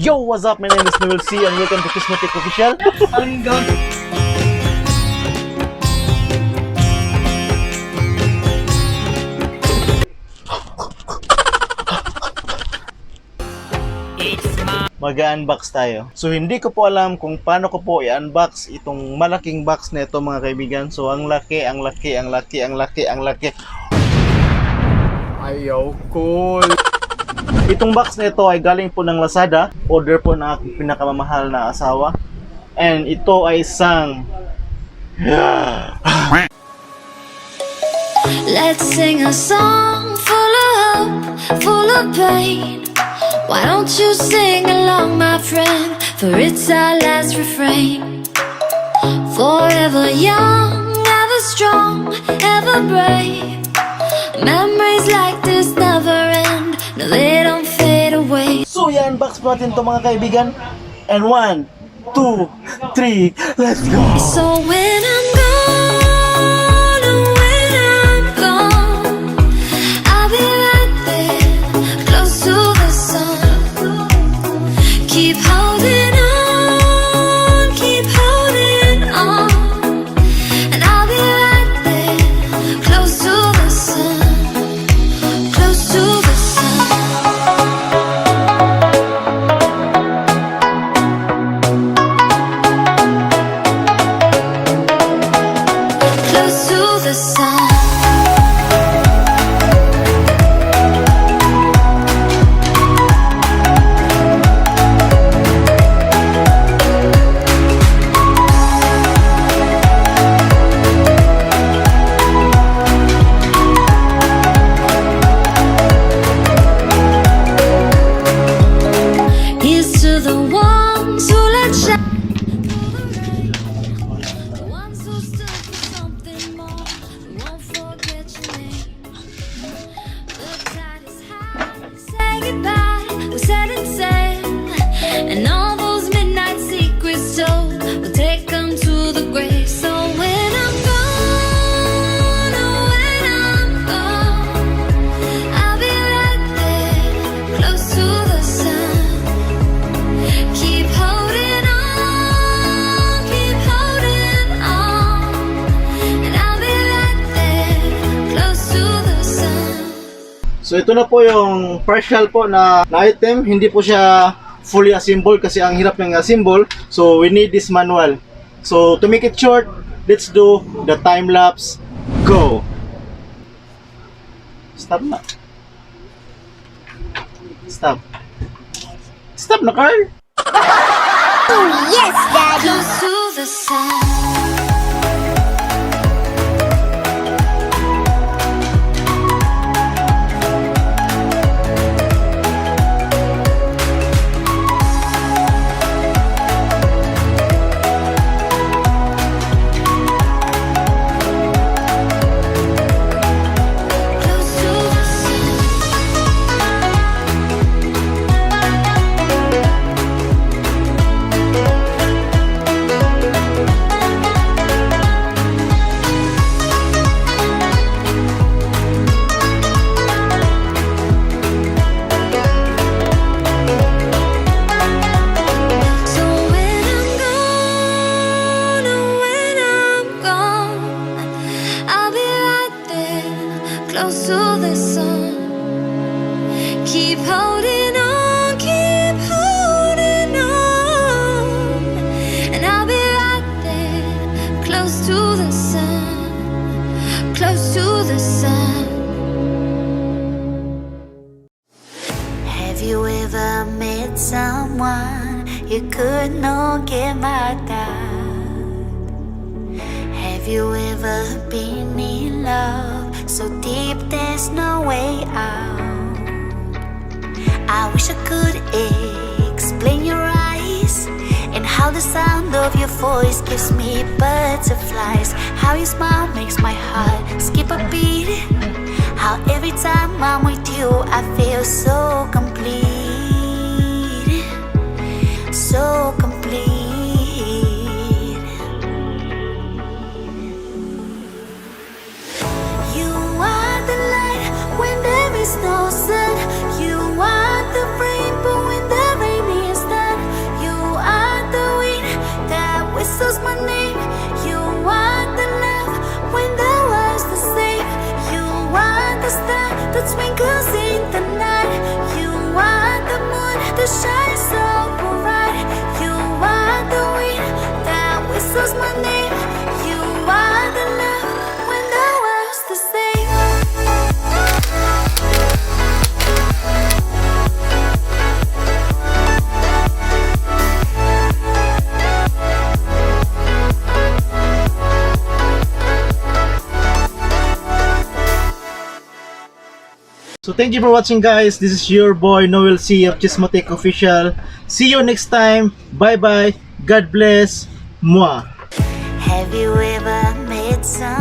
Yo, what's up? My name is Noel C and welcome to Cosmetic Official. Hanggang mag-unbox tayo. So hindi ko po alam kung paano ko po i-unbox itong malaking box na ito mga kaibigan. So ang laki. Ayaw, cool. Itong box na ito ay galing po ng Lazada. Order po ng aking pinakamamahal na asawa. And ito ay isang Let's sing a song full of hope, full of pain. Why don't you sing along, my friend? For it's our last refrain. Forever young, ever strong, ever brave. Memories like this never end. No, they don't fade away. So i-unbox natin ito mga kaibigan. And 1, 2, 3, let's go! So when I'm gone, oh, when I'm gone, I'll be right there, close to the sun. Keep holding on, and I'll be right there, close to the sun, close to the sun. Close to the sun. Here's to the ones who let shine, the ones who stood for something more, who won't forget your name. The tide is high, say goodbye, we're setting sail, and all those midnight secrets told, we'll take them to the grave. So when I'm gone, oh, when I'm gone, I'll be right there, close to the sun. Keep holding on, and I'll be right there, close to the sun. So ito na po yung partial po na item. Hindi po siya fully assembled kasi ang hirap ng assemble. So we need this manual. So to make it short, let's do the time lapse. Go! Stop na. Stop. Stop na, Carl! Yes, Daddy. Close to the sun. Close to the sun. So when I'm gone, oh, when I'm gone, I'll be right there, close to the sun. Keep holding on, and I'll be right there, close to the sun, close to the sun. Have you ever met someone you could not get mad at? Have you ever been in love so deep there's no way out? I wish I could explain your eyes and how the sound of your voice gives me butterflies. How your smile makes my heart skip a beat. How every time I'm with you I feel so complete, so complete. You are the light when there is no sun. You are the rainbow when the rain is done. So thank you for watching, guys. This is your boy Noel C of Chismotek Official. See you next time. Bye bye. God bless. Mwah. Have you ever met someone